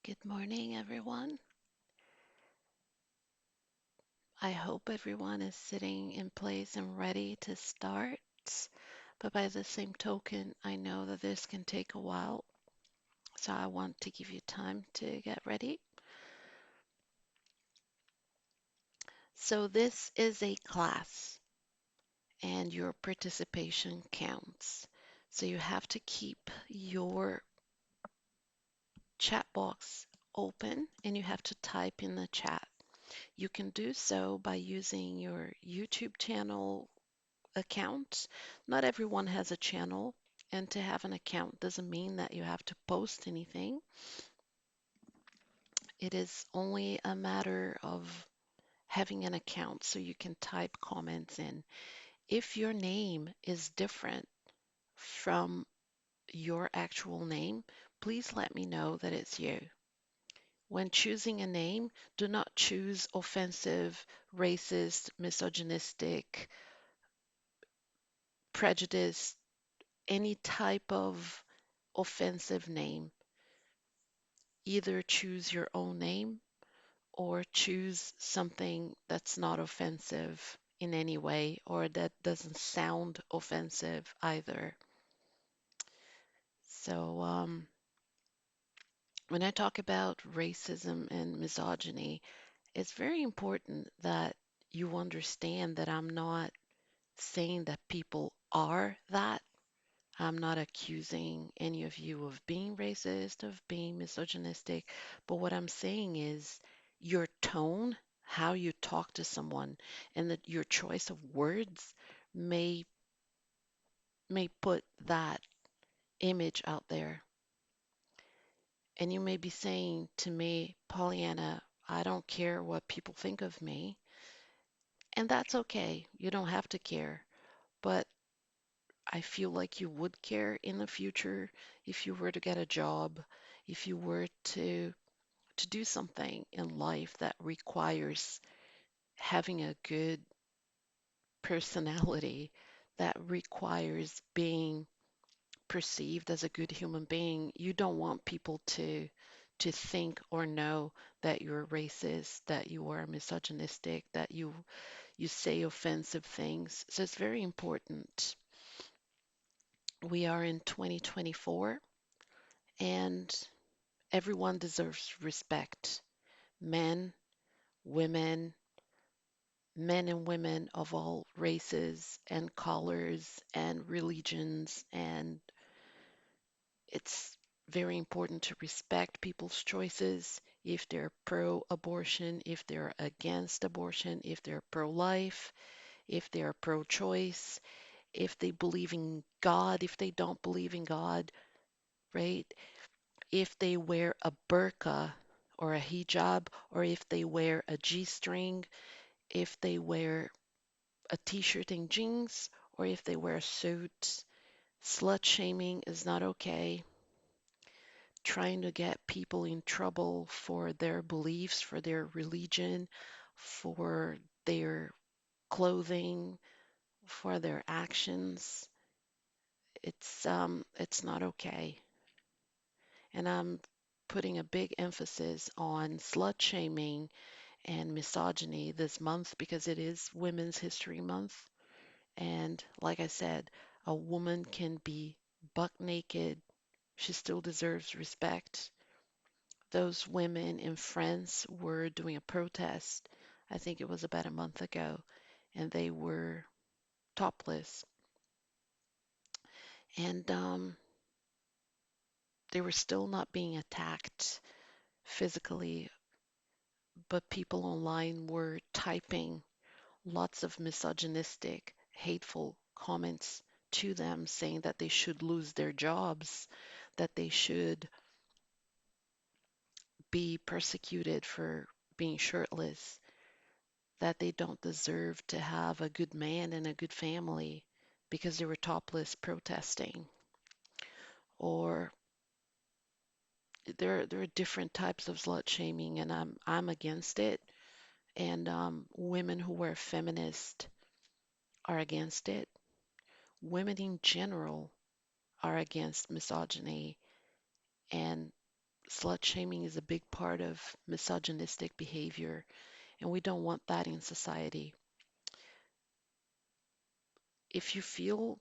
Good morning, everyone. I hope everyone is sitting in place and ready to start. But by the same token, I know that this can take a while, so I want to give you time to get ready. So, this is a class, and your participation counts. So, you have to keep your chat box open and you have to type in the chat. You can do so by using your YouTube channel account. Not everyone has a channel, and to have an account doesn't mean that you have to post anything. It is only a matter of having an account so you can type comments in. If your name is different from your actual name, please let me know that it's you. When choosing a name, do not choose offensive, racist, misogynistic, prejudiced, any type of offensive name. Either choose your own name or choose something that's not offensive in any way or that doesn't sound offensive either. So, when I talk about racism and misogyny, it's very important that you understand that I'm not saying that people are that. I'm not accusing any of you of being racist, of being misogynistic, but what I'm saying is your tone, how you talk to someone, and that your choice of words may put that image out there. And you may be saying to me, Pollyanna, I don't care what people think of me. And that's okay. You don't have to care. But I feel like you would care in the future if you were to get a job, if you were to do something in life that requires having a good personality, that requires being perceived as a good human being. You don't want people to think or know that you're racist, that you are misogynistic, that you say offensive things. So it's very important. We are in 2024 and everyone deserves respect. Men, women, men and women of all races and colors and religions. And it's very important to respect people's choices if they're pro abortion, if they're against abortion, if they're pro life, if they're pro choice, if they believe in God, if they don't believe in God, right? If they wear a burqa or a hijab, or if they wear a G string, if they wear a t-shirt and jeans, or if they wear a suit. Slut shaming is not okay. Trying to get people in trouble for their beliefs, for their religion, for their clothing, for their actions, it's not okay. And I'm putting a big emphasis on slut shaming and misogyny this month because it is Women's History Month. And like I said, a woman can be buck naked. She still deserves respect. Those women in France were doing a protest. I think it was about a month ago, and they were topless. And they were still not being attacked physically, but people online were typing lots of misogynistic, hateful comments to them saying that they should lose their jobs, that they should be persecuted for being shirtless, that they don't deserve to have a good man and a good family because they were topless protesting. Or there are different types of slut shaming, and I'm against it. And women who are feminist are against it. Women in general are against misogyny and Slut shaming is a big part of misogynistic behavior, and we don't want that in society. If you feel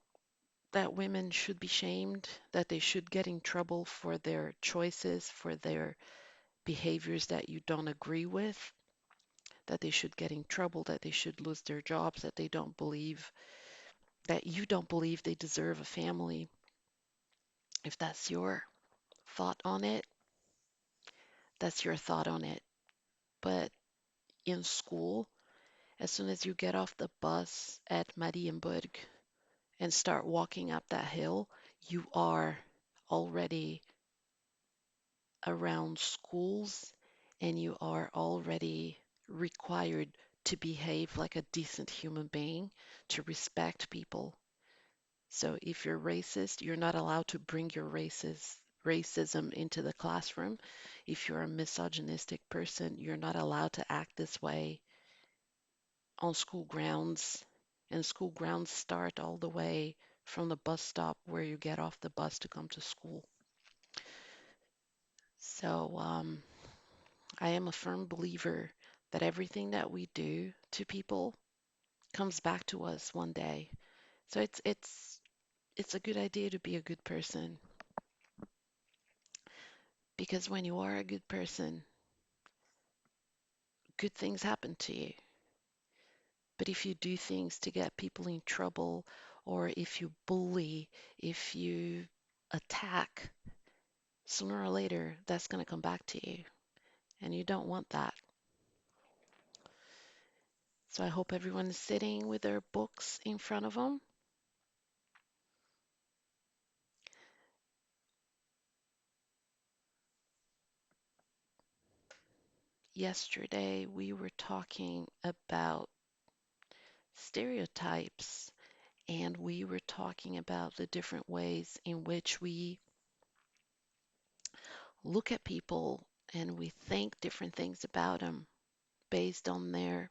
that women should be shamed, that they should get in trouble for their choices, for their behaviors that you don't agree with, that they should get in trouble, that they should lose their jobs, that they don't believe, that you don't believe they deserve a family, if that's your thought on it, that's your thought on it. But in school, as soon as you get off the bus at Marienburg and start walking up that hill, you are already around schools and you are already required to behave like a decent human being, to respect people. So if you're racist, you're not allowed to bring your racism into the classroom. If you're a misogynistic person, you're not allowed to act this way on school grounds. And school grounds start all the way from the bus stop where you get off the bus to come to school. So I am a firm believer that everything that we do to people comes back to us one day. So it's a good idea to be a good person, because when you are a good person, good things happen to you. But if you do things to get people in trouble, or if you bully, if you attack, sooner or later that's going to come back to you. And you don't want that. So I hope everyone is sitting with their books in front of them. Yesterday we were talking about stereotypes, and we were talking about the different ways in which we look at people and we think different things about them based on their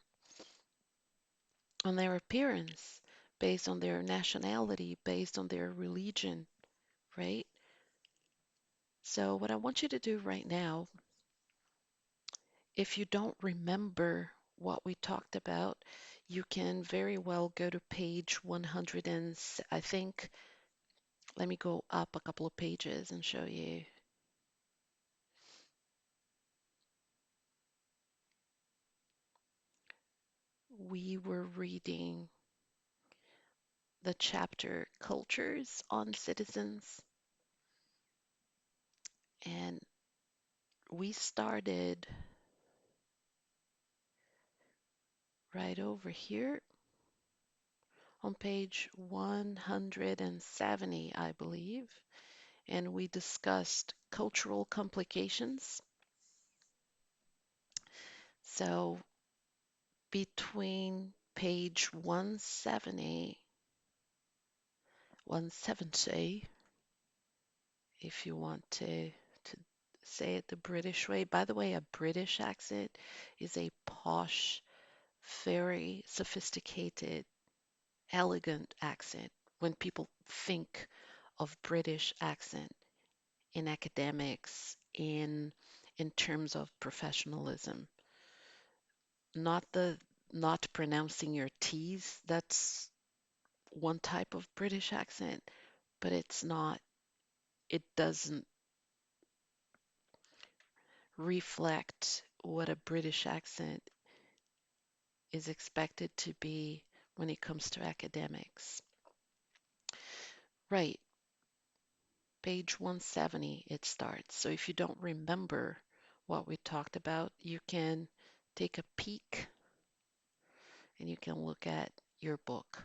appearance, based on their nationality, based on their religion, right? So what I want you to do right now, if you don't remember what we talked about, you can very well go to page 100 and I think, let me go up a couple of pages and show you. We were reading the chapter Cultures on Citizens, and we started right over here on page 170, I believe, and we discussed cultural complications. So between page 170, if you want to say it the British way. By the way, a British accent is a posh, very sophisticated, elegant accent. When people think of British accent in academics, in terms of professionalism, not the not pronouncing your T's, that's one type of British accent, but it doesn't reflect what a British accent is expected to be when it comes to academics. Right, page 170 it starts. So if you don't remember what we talked about, you can take a peek and you can look at your book.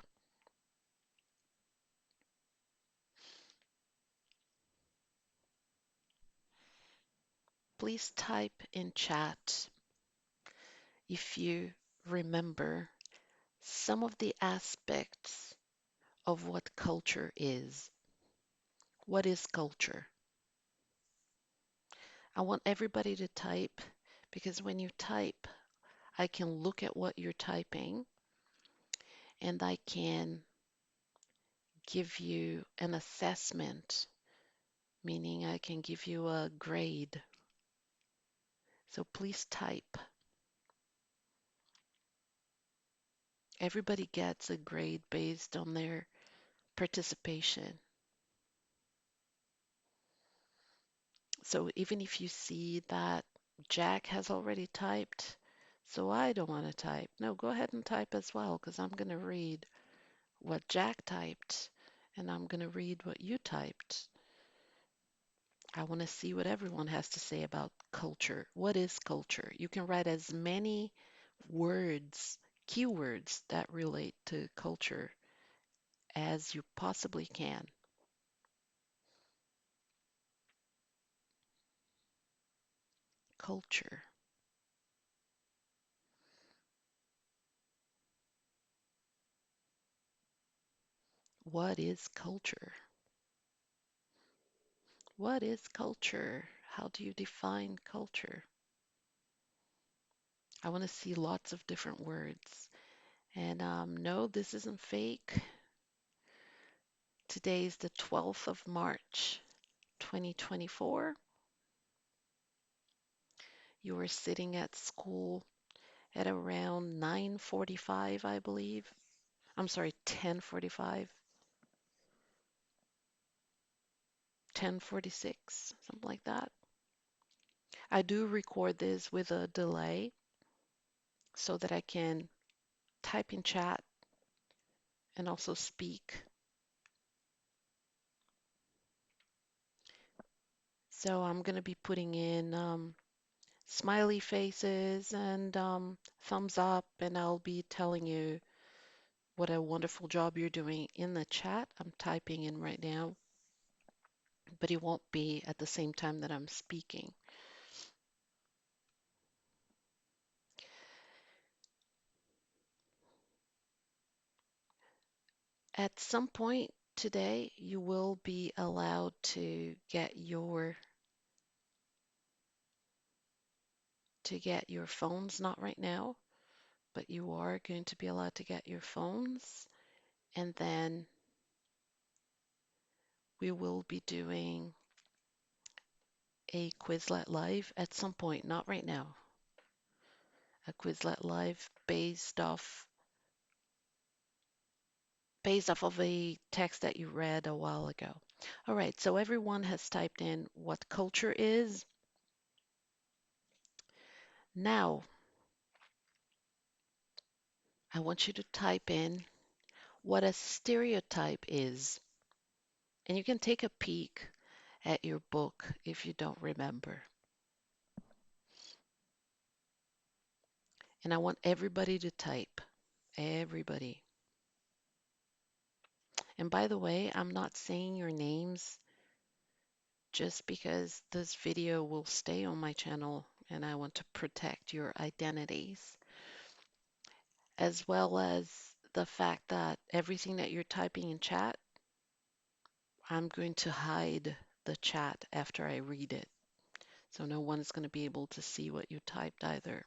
Please type in chat if you remember some of the aspects of what culture is. What is culture? I want everybody to type, because when you type, I can look at what you're typing and I can give you an assessment, meaning I can give you a grade So please type. Everybody gets a grade based on their participation. So even if you see that Jack has already typed, so I don't want to type. No, go ahead and type as well, because I'm going to read what Jack typed and I'm going to read what you typed. I want to see what everyone has to say about culture. What is culture? You can write as many words, keywords that relate to culture as you possibly can. Culture. What is culture? What is culture? How do you define culture? I want to see lots of different words. And no, this isn't fake. Today is the 12th of March, 2024. You were sitting at school at around 9:45, I believe. I'm sorry, 10:45, 10:46, something like that. I do record this with a delay so that I can type in chat and also speak. So I'm going to be putting in smiley faces and thumbs up, and I'll be telling you what a wonderful job you're doing in the chat. I'm typing in right now, but it won't be at the same time that I'm speaking. At some point today, you will be allowed to get your phones, not right now, but you are going to be allowed to get your phones, and then we will be doing a Quizlet Live at some point, not right now. A Quizlet Live based off of a text that you read a while ago. All right, so everyone has typed in what culture is. Now, I want you to type in what a stereotype is. And you can take a peek at your book if you don't remember. And I want everybody to type. Everybody. And by the way, I'm not saying your names just because this video will stay on my channel and I want to protect your identities, as well as the fact that everything that you're typing in chat, I'm going to hide the chat after I read it. So no one is going to be able to see what you typed either.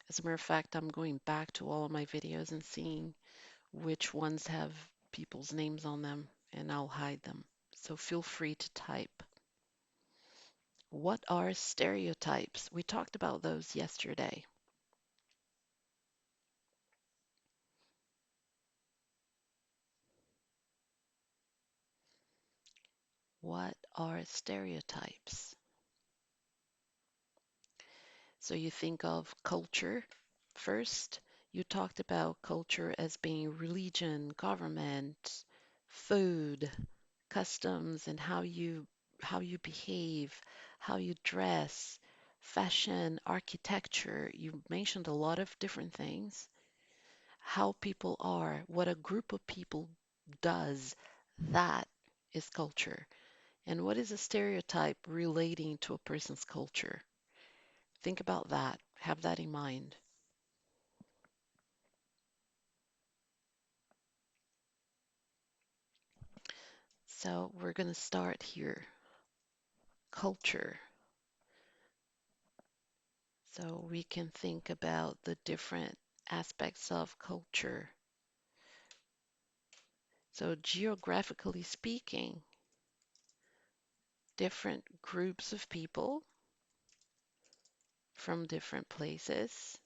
As a matter of fact, I'm going back to all of my videos and seeing which ones have people's names on them, and I'll hide them. So feel free to type. What are stereotypes? We talked about those yesterday. What are stereotypes? So you think of culture first. You talked about culture as being religion, government, food, customs, and how you behave, how you dress, fashion, architecture. You mentioned a lot of different things. How people are, what a group of people does, that is culture. And what is a stereotype relating to a person's culture? Think about that. Have that in mind. So we're going to start here. Culture. So we can think about the different aspects of culture. So geographically speaking, different groups of people from different places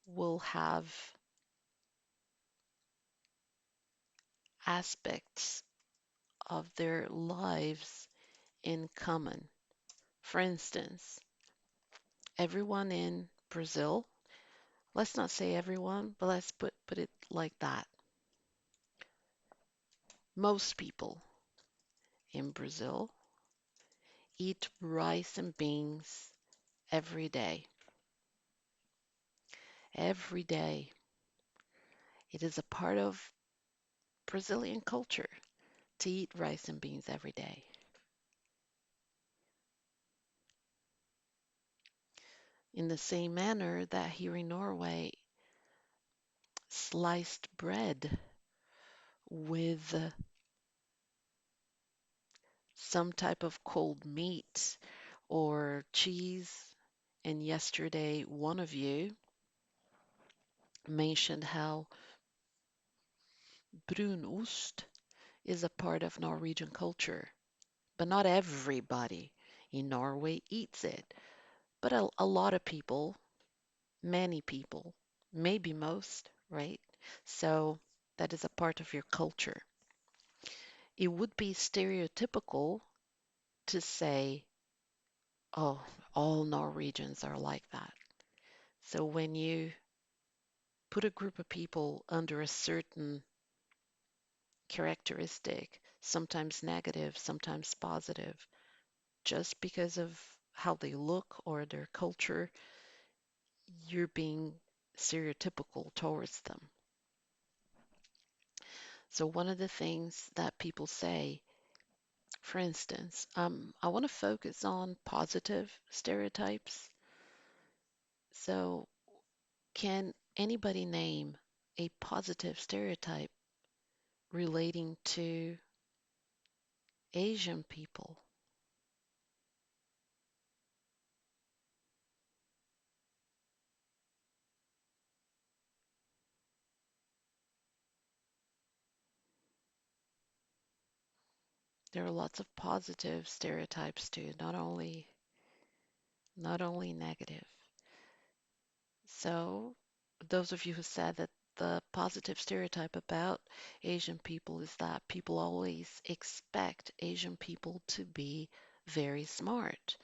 will have aspects of their lives in common. For instance, everyone in Brazil, let's not say everyone, but let's put it like that. Most people in Brazil eat rice and beans every day. Every day. It is a part of Brazilian culture to eat rice and beans every day. In the same manner that here in Norway, sliced bread with some type of cold meat or cheese. And yesterday, one of you mentioned how brunost is a part of Norwegian culture, but not everybody in Norway eats it. But a lot of people, many people, maybe most, right? So that is a part of your culture. It would be stereotypical to say, oh, all Norwegians are like that. So when you put a group of people under a certain characteristic, sometimes negative, sometimes positive, just because of how they look or their culture, you're being stereotypical towards them. So one of the things that people say, for instance, I want to focus on positive stereotypes. So can anybody name a positive stereotype relating to Asian people? There are lots of positive stereotypes too, not only negative. So those of you who said that the positive stereotype about Asian people is that people always expect Asian people to be very smart.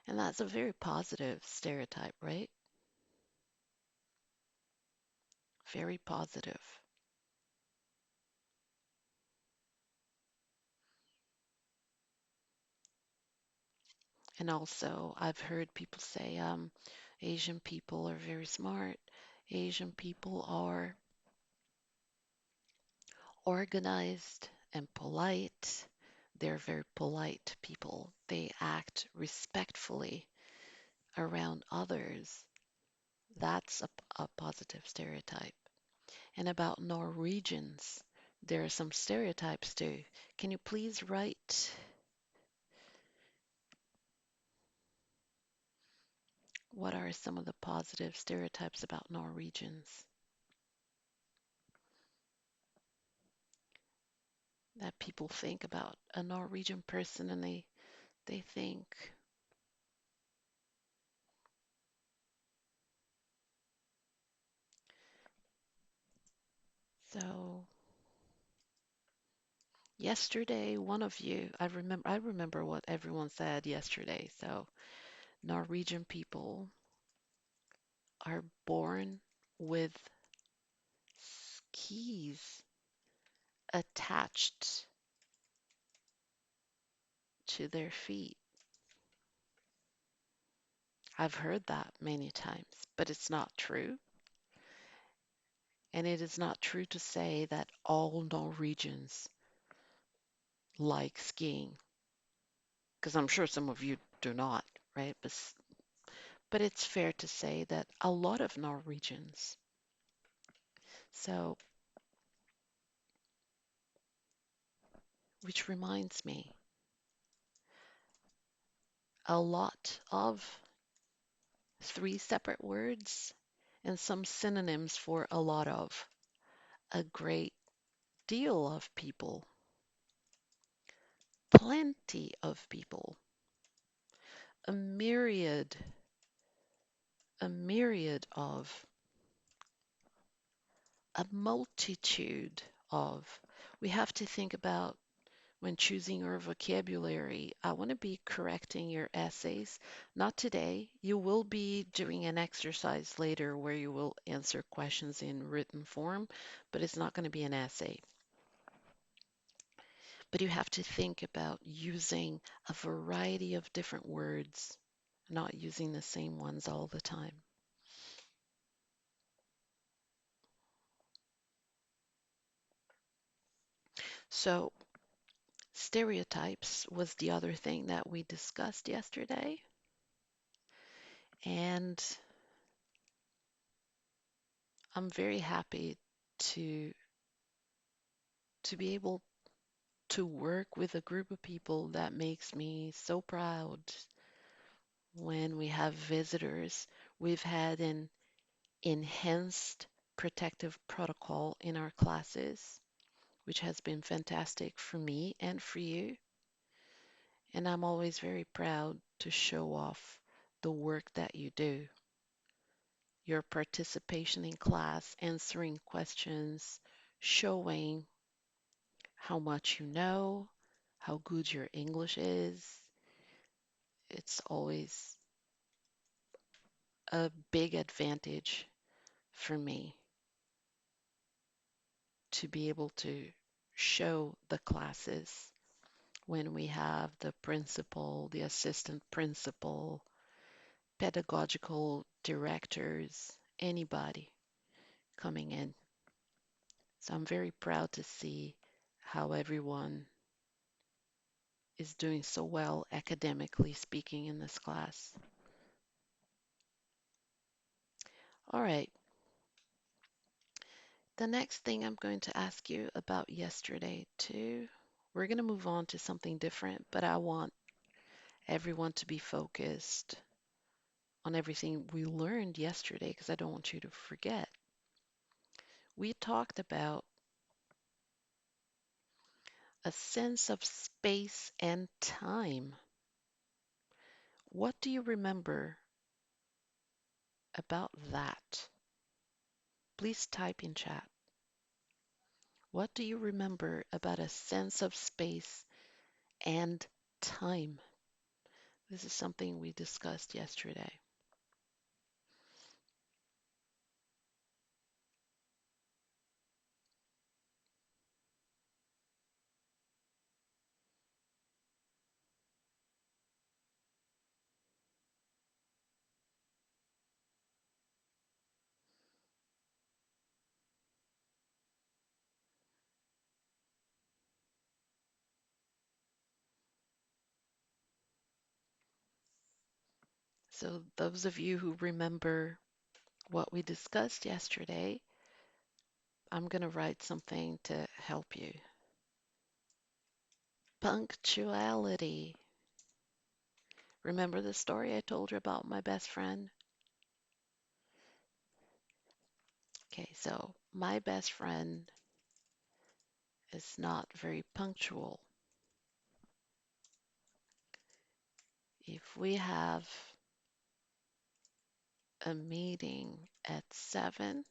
And that's a very positive stereotype, right? Very positive. And also, I've heard people say Asian people are very smart. Asian people are organized and polite. They're very polite people. They act respectfully around others. That's a positive stereotype. And about Norwegians, there are some stereotypes too. Can you please write what are some of the positive stereotypes about Norwegians that people think about a Norwegian person and they think, so yesterday one of you, I remember what everyone said yesterday. So Norwegian people are born with skis attached to their feet. I've heard that many times, but it's not true. And it is not true to say that all Norwegians like skiing, because I'm sure some of you do not, right? But it's fair to say that a lot of Norwegians. So, which reminds me, a lot of three separate words and some synonyms for a lot of, a great deal of people, plenty of people, a myriad, a myriad of, a multitude of. We have to think about when choosing your vocabulary. I want to be correcting your essays. Not today. You will be doing an exercise later where you will answer questions in written form, but it's not going to be an essay. But you have to think about using a variety of different words, not using the same ones all the time. So, stereotypes was the other thing that we discussed yesterday. And I'm very happy to be able to work with a group of people that makes me so proud when we have visitors. We've had an enhanced protective protocol in our classes, which has been fantastic for me and for you. And I'm always very proud to show off the work that you do. Your participation in class, answering questions, showing how much you know, how good your English is. It's always a big advantage for me to be able to show the classes when we have the principal, the assistant principal, pedagogical directors, anybody coming in. So I'm very proud to see how everyone is doing so well academically speaking in this class. All right, the next thing I'm going to ask you about yesterday too, we're going to move on to something different, but I want everyone to be focused on everything we learned yesterday because I don't want you to forget. We talked about a sense of space and time. What do you remember about that? Please type in chat. What do you remember about a sense of space and time? This is something we discussed yesterday. So, those of you who remember what we discussed yesterday, I'm going to write something to help you. Punctuality. Remember the story I told you about my best friend? Okay, so my best friend is not very punctual. If we have a meeting at 7,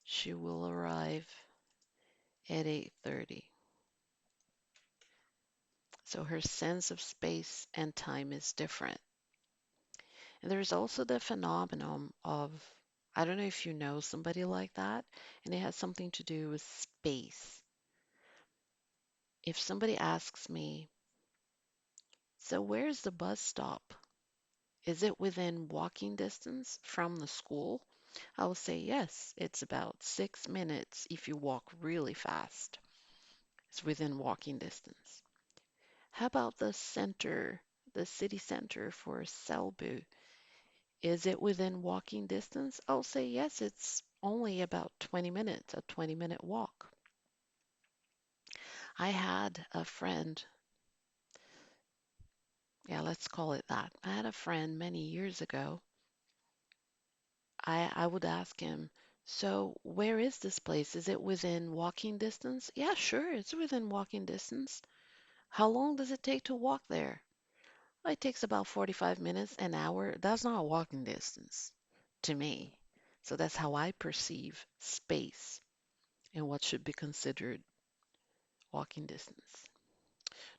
she will arrive at 8:30. So her sense of space and time is different. And there's also the phenomenon of, I don't know if you know somebody like that, and it has something to do with space. If somebody asks me, so where's the bus stop? Is it within walking distance from the school? I will say yes, it's about 6 minutes if you walk really fast. It's within walking distance. How about the center, the city center for Selbu? Is it within walking distance? I'll say yes, it's only about 20 minutes, a 20-minute walk. I had a friend, yeah, let's call it that. I had a friend many years ago. I would ask him, so where is this place? Is it within walking distance? Yeah, sure, it's within walking distance. How long does it take to walk there? It takes about 45 minutes, an hour. That's not walking distance to me. So that's how I perceive space and what should be considered walking distance.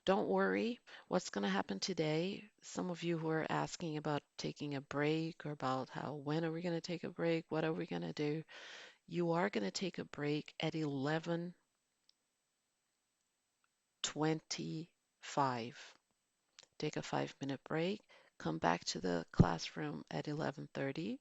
Don't worry, what's going to happen today? Some of you who are asking about taking a break or about how when are we going to take a break? What are we going to do? You are going to take a break at 11:25. Take a 5-minute break. Come back to the classroom at 11:30.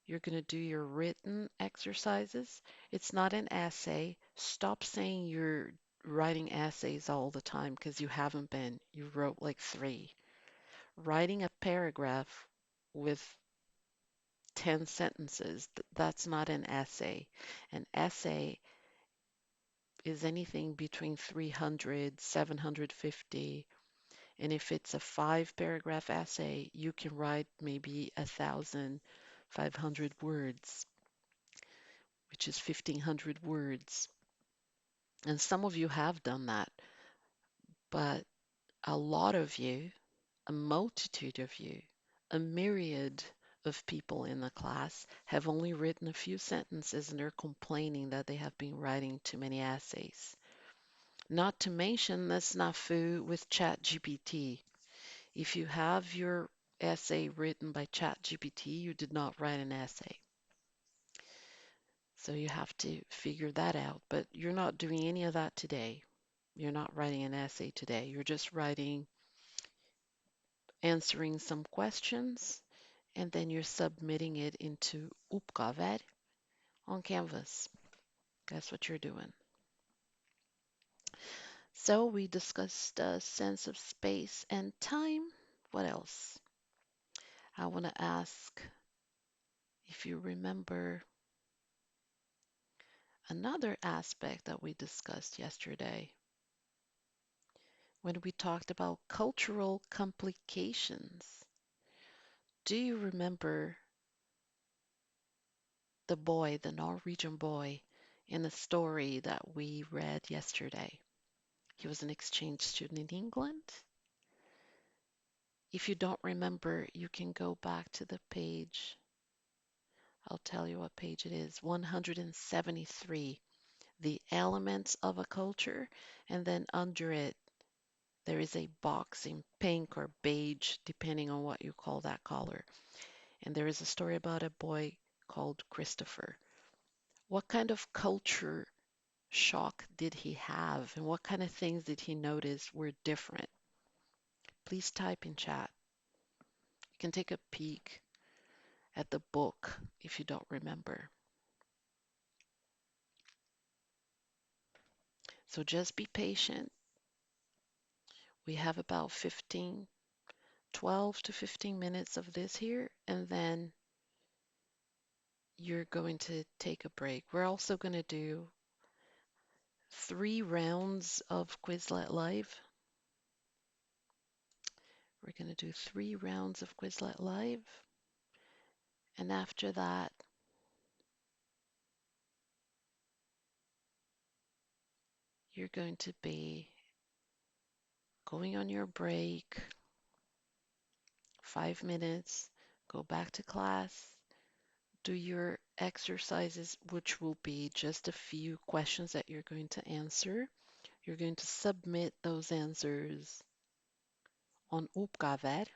You're going to do your written exercises. It's not an essay. Stop saying you're writing essays all the time because you haven't been. You wrote like three. Writing a paragraph with 10 sentences, that's not an essay. An essay is anything between 300, 750, and if it's a 5 paragraph essay, you can write maybe 1,500 words, which is 1,500 words. And some of you have done that, but a lot of you, a multitude of you, a myriad of people in the class have only written a few sentences and they're complaining that they have been writing too many essays. Not to mention the snafu with ChatGPT. If you have your essay written by ChatGPT, you did not write an essay. So you have to figure that out. But you're not doing any of that today. You're not writing an essay today. You're just writing, answering some questions, and then you're submitting it into Uppgaver on Canvas. That's what you're doing. So we discussed a sense of space and time. What else? I want to ask if you remember another aspect that we discussed yesterday when we talked about cultural complications. Do you remember the boy, the Norwegian boy, in the story that we read yesterday? He was an exchange student in England. If you don't remember, you can go back to the page. I'll tell you what page it is, 173, the elements of a culture, and then under it, there is a box in pink or beige, depending on what you call that color. And there is a story about a boy called Christopher. What kind of culture shock did he have, and what kind of things did he notice were different? Please type in chat. You can take a peek at the book if you don't remember. So just be patient. We have about 12 to 15 minutes of this here, and then you're going to take a break. We're also going to do 3 rounds of Quizlet Live. We're going to do 3 rounds of Quizlet Live. And after that, you're going to be going on your break, 5 minutes, go back to class, do your exercises, which will be just a few questions that you're going to answer. You're going to submit those answers on Uppgaver,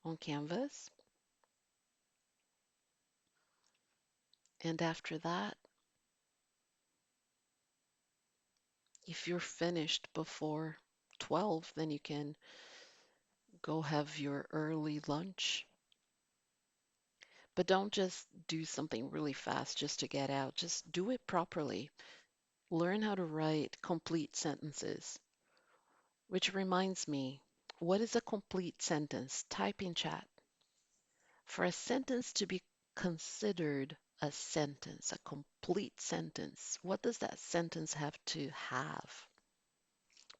on Canvas. And after that, if you're finished before 12, then you can go have your early lunch. But don't just do something really fast just to get out. Just do it properly. Learn how to write complete sentences. Which reminds me, what is a complete sentence? Type in chat. For a sentence to be considered a sentence, a complete sentence, what does that sentence have to have?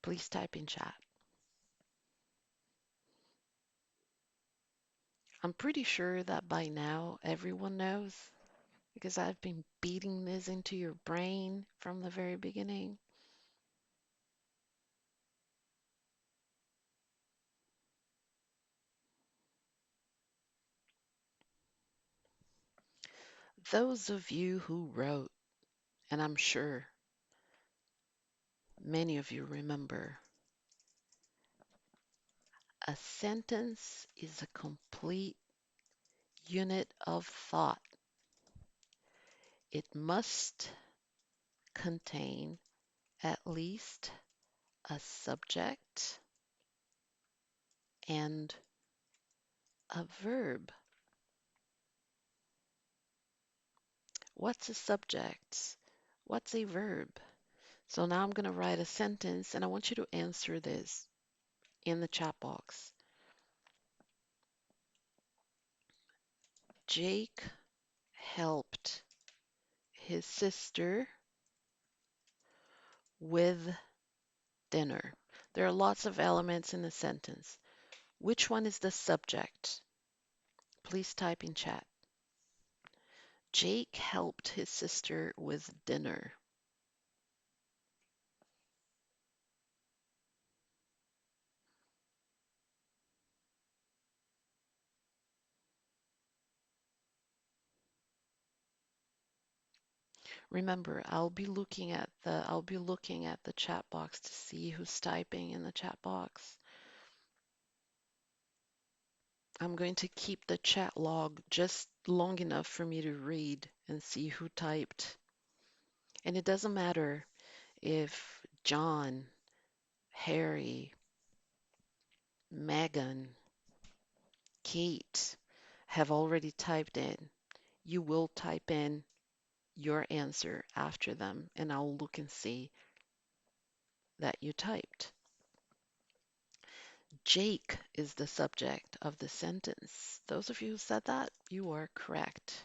Please type in chat. I'm pretty sure that by now everyone knows because I've been beating this into your brain from the very beginning. Those of you who wrote, and I'm sure many of you remember, a sentence is a complete unit of thought. It must contain at least a subject and a verb. What's a subject? What's a verb? So now I'm going to write a sentence and I want you to answer this in the chat box. Jake helped his sister with dinner. There are lots of elements in the sentence. Which one is the subject? Please type in chat. Jake helped his sister with dinner. Remember, I'll be looking at the chat box to see who's typing in the chat box. I'm going to keep the chat log just long enough for me to read and see who typed. And it doesn't matter if John, Harry, Megan, Kate have already typed in. You will type in your answer after them, and I'll look and see that you typed. Jake is the subject of the sentence. Those of you who said that, you are correct.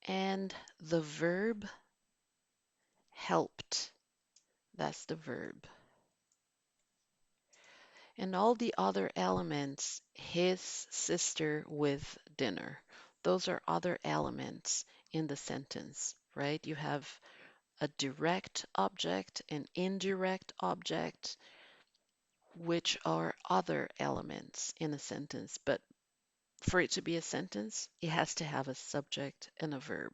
And the verb helped, that's the verb. And all the other elements, his sister with dinner, those are other elements in the sentence, right? You have a direct object, an indirect object, which are other elements in a sentence. But for it to be a sentence, it has to have a subject and a verb.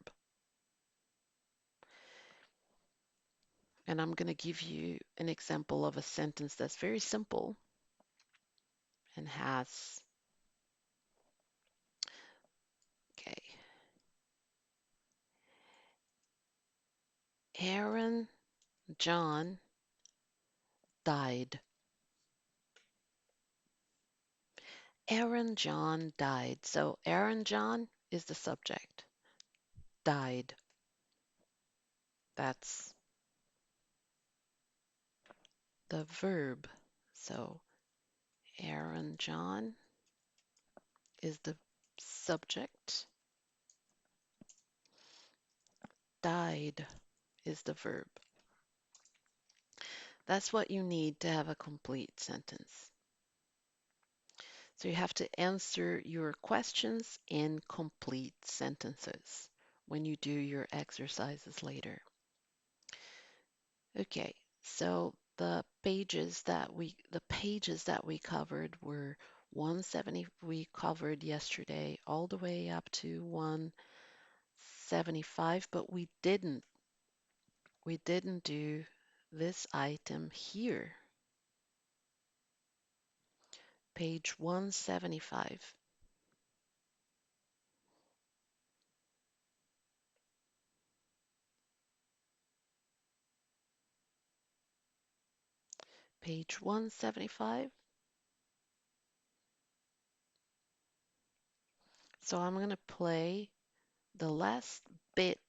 And I'm going to give you an example of a sentence that's very simple and has, okay, Aaron John died. Aaron John died. So Aaron John is the subject. Died. That's the verb. So Aaron John is the subject. Died is the verb. That's what you need to have a complete sentence. So you have to answer your questions in complete sentences when you do your exercises later. Okay, so the pages that we covered were 170 we covered yesterday all the way up to 175, but we didn't do this item here. Page 175. Page 175. So I'm going to play the last bit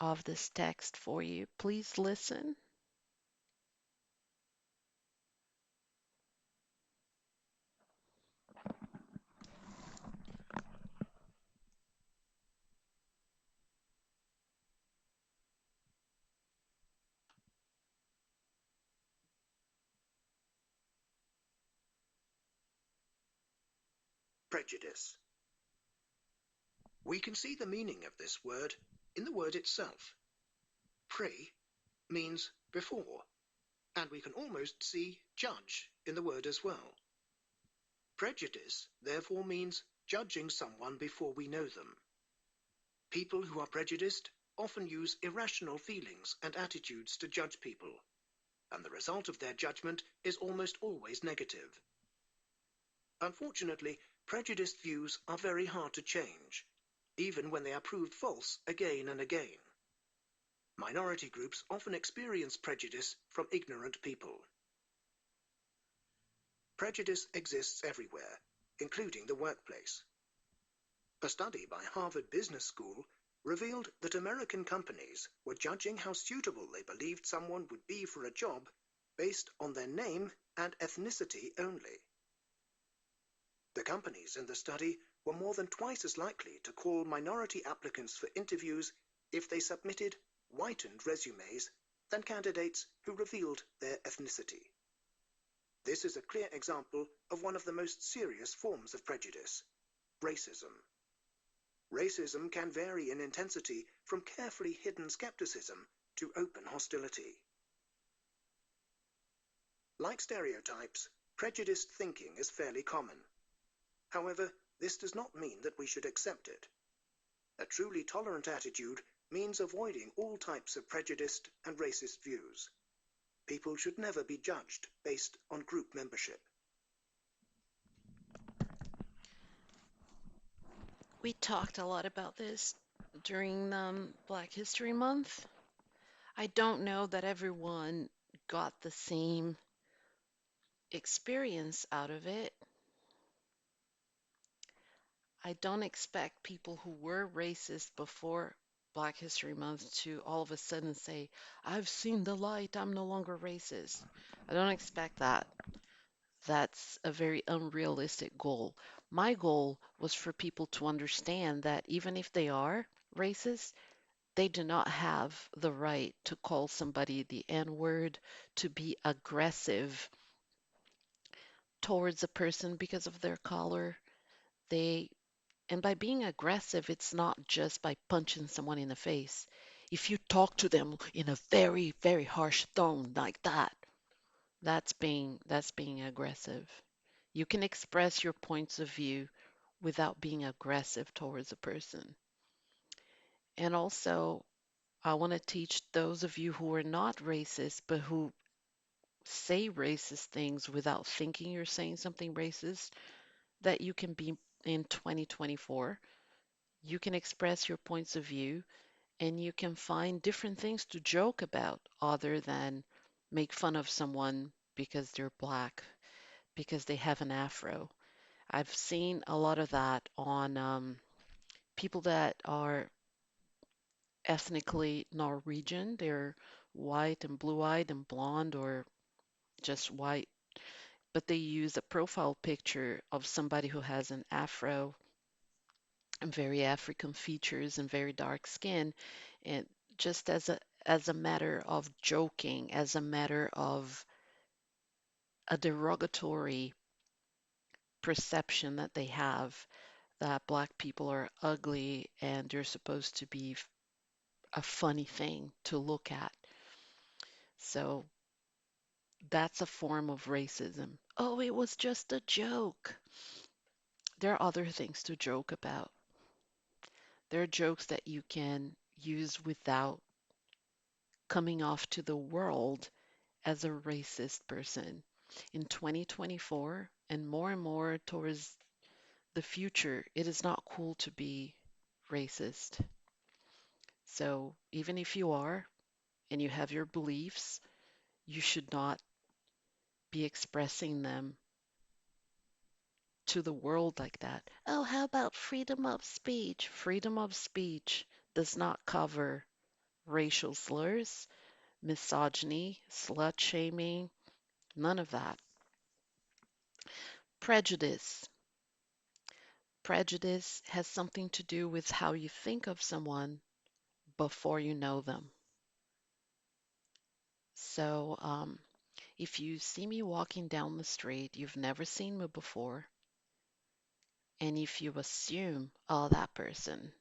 of this text for you. Please listen. Prejudice. We can see the meaning of this word in the word itself. Pre means before, and we can almost see judge in the word as well. Prejudice, therefore, means judging someone before we know them. People who are prejudiced often use irrational feelings and attitudes to judge people, and the result of their judgment is almost always negative. Unfortunately, prejudiced views are very hard to change, even when they are proved false again and again. Minority groups often experience prejudice from ignorant people. Prejudice exists everywhere, including the workplace. A study by Harvard Business School revealed that American companies were judging how suitable they believed someone would be for a job based on their name and ethnicity only. The companies in the study were more than twice as likely to call minority applicants for interviews if they submitted whitened resumes than candidates who revealed their ethnicity. This is a clear example of one of the most serious forms of prejudice: racism. Racism can vary in intensity from carefully hidden skepticism to open hostility. Like stereotypes, prejudiced thinking is fairly common. However, this does not mean that we should accept it. A truly tolerant attitude means avoiding all types of prejudiced and racist views. People should never be judged based on group membership. We talked a lot about this during Black History Month. I don't know that everyone got the same experience out of it. I don't expect people who were racist before Black History Month to all of a sudden say, I've seen the light, I'm no longer racist. I don't expect that. That's a very unrealistic goal. My goal was for people to understand that even if they are racist, they do not have the right to call somebody the N word, to be aggressive towards a person because of their color. They, and by being aggressive, it's not just by punching someone in the face. If you talk to them in a very, very harsh tone like that, that's being aggressive. You can express your points of view without being aggressive towards a person. And also, I want to teach those of you who are not racist, but who say racist things without thinking you're saying something racist, that you can be in 2024. You can express your points of view and you can find different things to joke about other than make fun of someone because they're black, because they have an afro. I've seen a lot of that on people that are ethnically Norwegian. They're white and blue-eyed and blonde or just white, but they use a profile picture of somebody who has an afro and very African features and very dark skin, and just as a matter of joking, as a matter of a derogatory perception that they have that black people are ugly and they're supposed to be a funny thing to look at. So that's a form of racism. Oh, it was just a joke. There are other things to joke about. There are jokes that you can use without coming off to the world as a racist person. In 2024, and more towards the future, it is not cool to be racist. So even if you are and you have your beliefs, you should not be expressing them to the world like that. Oh, how about freedom of speech? Freedom of speech does not cover racial slurs, misogyny, slut shaming, none of that. Prejudice. Prejudice has something to do with how you think of someone before you know them. So, if you see me walking down the street, you've never seen me before, and if you assume, oh, that person,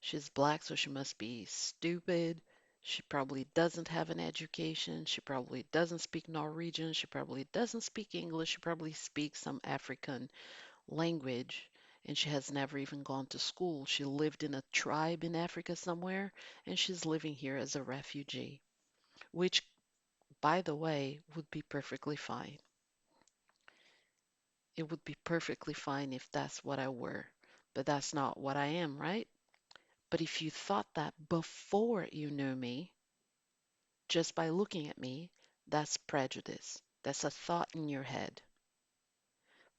she's black, so she must be stupid, She probably doesn't have an education. She probably doesn't speak Norwegian. She probably doesn't speak English. She probably speaks some African language, and she has never even gone to school. She lived in a tribe in Africa somewhere, and she's living here as a refugee, which, by the way, would be perfectly fine. It would be perfectly fine if that's what I were, but that's not what I am, right? But if you thought that before you knew me, just by looking at me, that's prejudice. That's a thought in your head.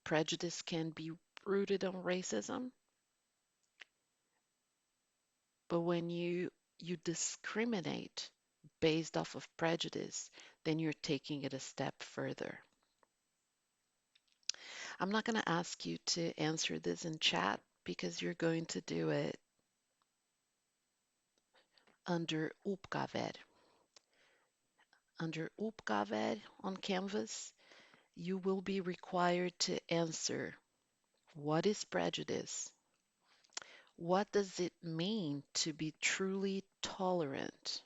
Prejudice can be rooted on racism, but when you discriminate based off of prejudice, then you're taking it a step further. I'm not going to ask you to answer this in chat because you're going to do it under oppgaver. Under oppgaver on Canvas, you will be required to answer what is prejudice? What does it mean to be truly tolerant?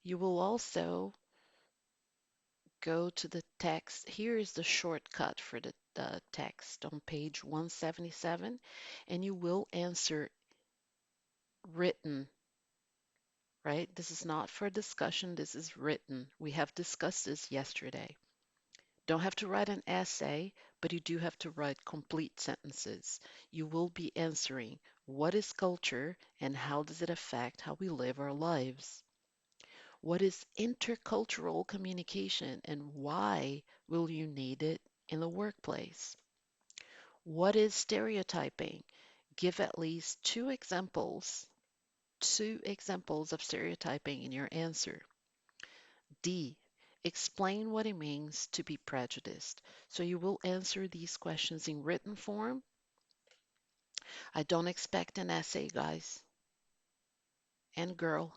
You will also go to the text. Here is the shortcut for the text on page 177, and you will answer written, right? This is not for discussion, this is written. We have discussed this yesterday. Don't have to write an essay, but you do have to write complete sentences. You will be answering what is culture and how does it affect how we live our lives? What is intercultural communication and why will you need it in the workplace? What is stereotyping? Give at least two examples of stereotyping in your answer. D, explain what it means to be prejudiced. So you will answer these questions in written form. I don't expect an essay, guys and girl.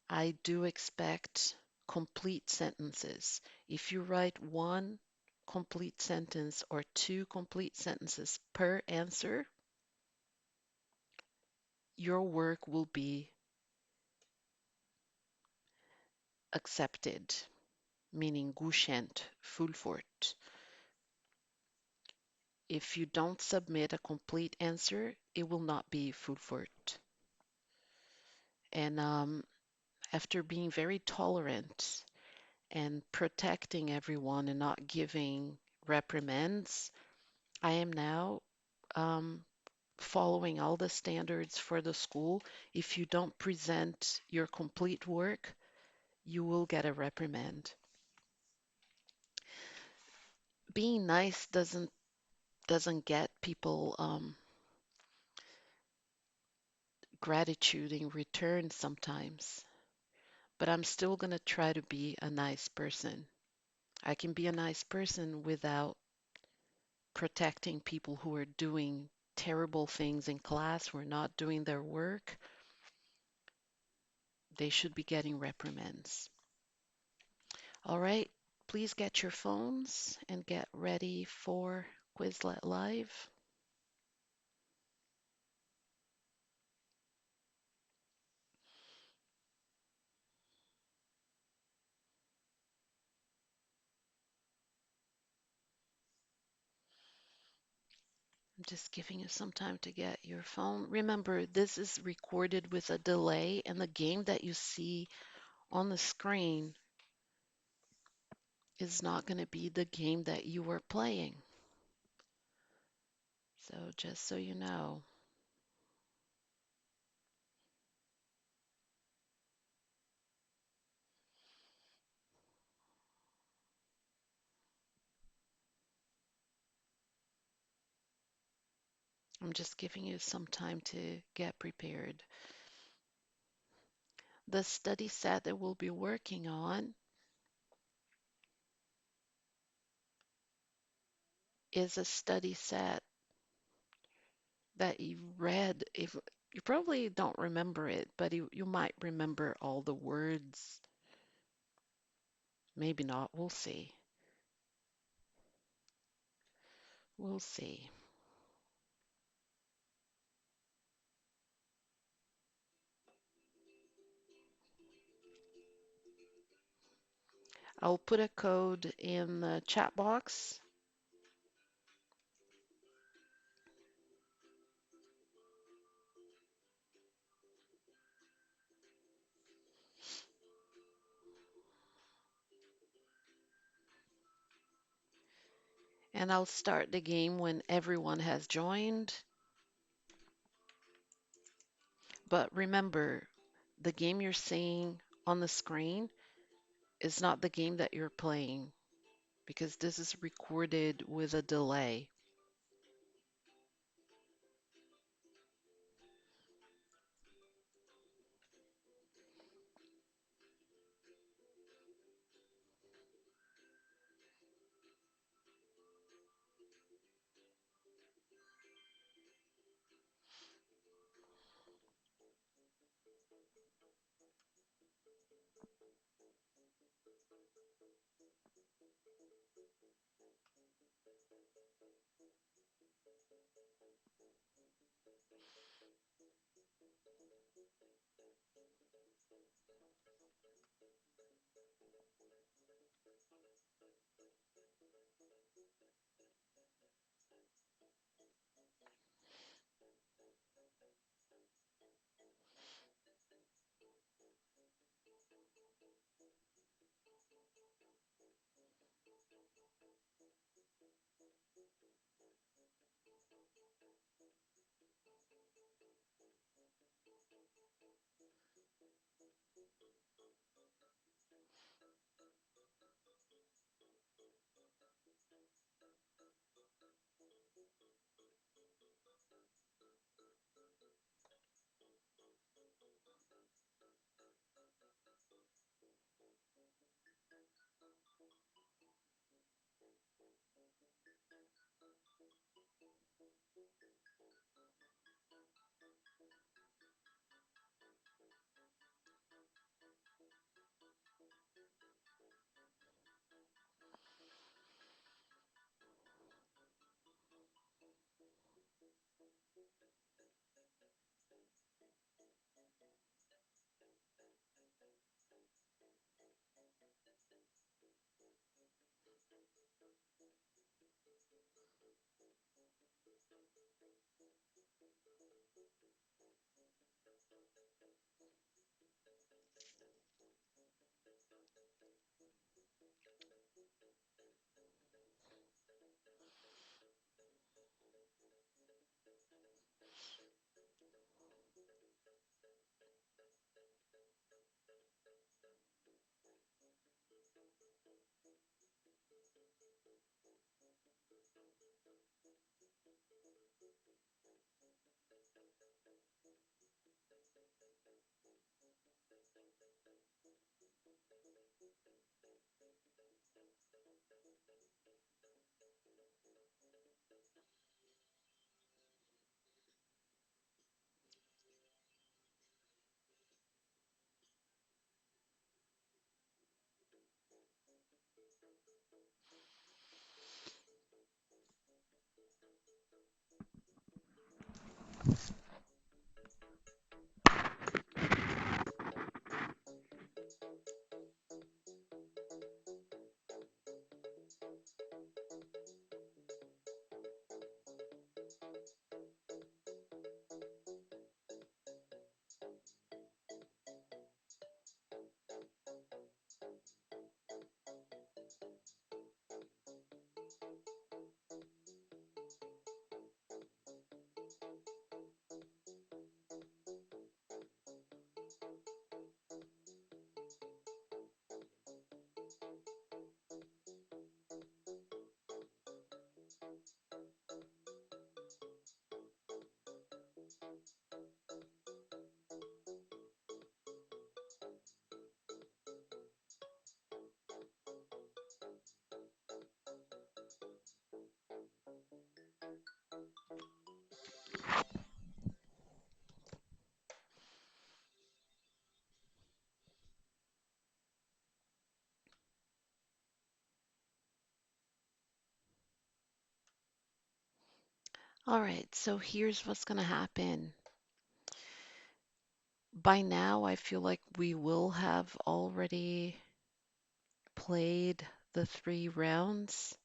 I do expect complete sentences. If you write one complete sentence or two complete sentences per answer, your work will be accepted, meaning godkjent, fullført. If you don't submit a complete answer, it will not be fullført. And after being very tolerant and protecting everyone and not giving reprimands, I am now um, following all the standards for the school. If you don't present your complete work, you will get a reprimand. Being nice doesn't get people gratitude in return sometimes, but I'm still gonna try to be a nice person. I can be a nice person without protecting people who are doing terrible things in class, who are not doing their work. They should be getting reprimands. All right, please get your phones and get ready for Quizlet Live. I'm just giving you some time to get your phone. Remember, this is recorded with a delay, and the game that you see on the screen is not going to be the game that you were playing. So just so you know. I'm just giving you some time to get prepared. The study set that we'll be working on is a study set that you read. If you probably don't remember it, but you might remember all the words. Maybe not. We'll see. We'll see. I'll put a code in the chat box, and I'll start the game when everyone has joined. But remember, the game you're seeing on the screen is not the game that you're playing because this is recorded with a delay. All right, so here's what's going to happen. By now, I feel like we will have already played the 3 rounds,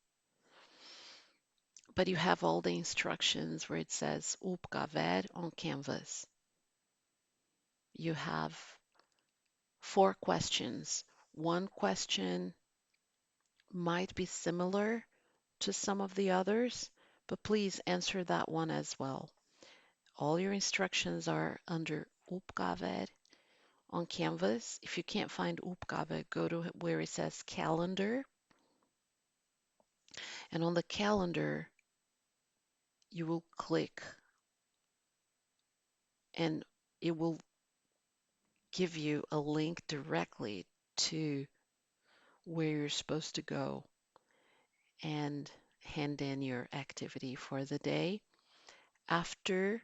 but you have all the instructions where it says uppgaver on Canvas. You have 4 questions. One question might be similar to some of the others, but please answer that one as well. All your instructions are under uppgaver on Canvas. If you can't find uppgave, go to where it says calendar. And on the calendar, you will click and it will give you a link directly to where you're supposed to go and hand in your activity for the day. After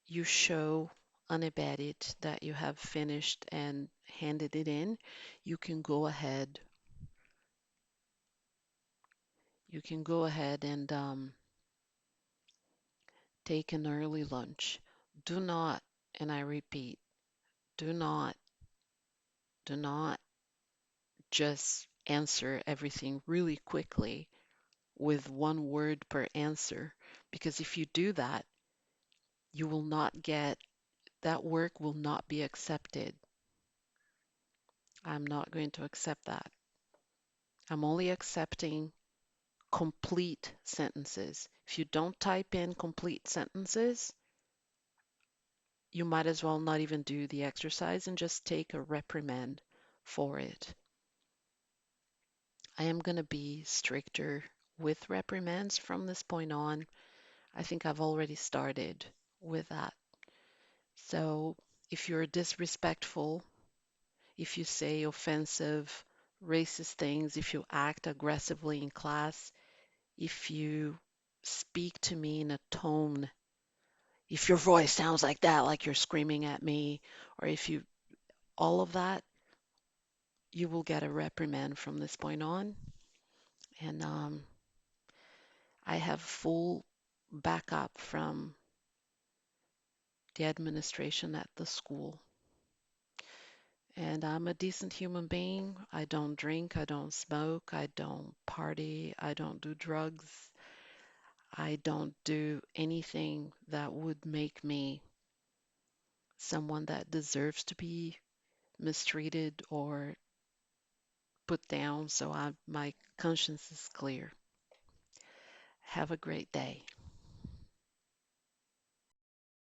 you show unabated that you have finished and handed it in, you can go ahead. You can go ahead and take an early lunch. Do not, and I repeat, do not, do not just answer everything really quickly with one word per answer, because if you do that, you will not get that work will not be accepted. I'm not going to accept that. I'm only accepting complete sentences. If you don't type in complete sentences, you might as well not even do the exercise and just take a reprimand for it. I am going to be stricter with reprimands from this point on. I think I've already started with that. So if you're disrespectful, if you say offensive, racist things, if you act aggressively in class, if you speak to me in a tone, if your voice sounds like that, like you're screaming at me, or if you, all of that, you will get a reprimand from this point on. And I have full backup from the administration at the school. And I'm a decent human being. I don't drink, I don't smoke, I don't party, I don't do drugs, I don't do anything that would make me someone that deserves to be mistreated or put down. So my conscience is clear. Have a great day.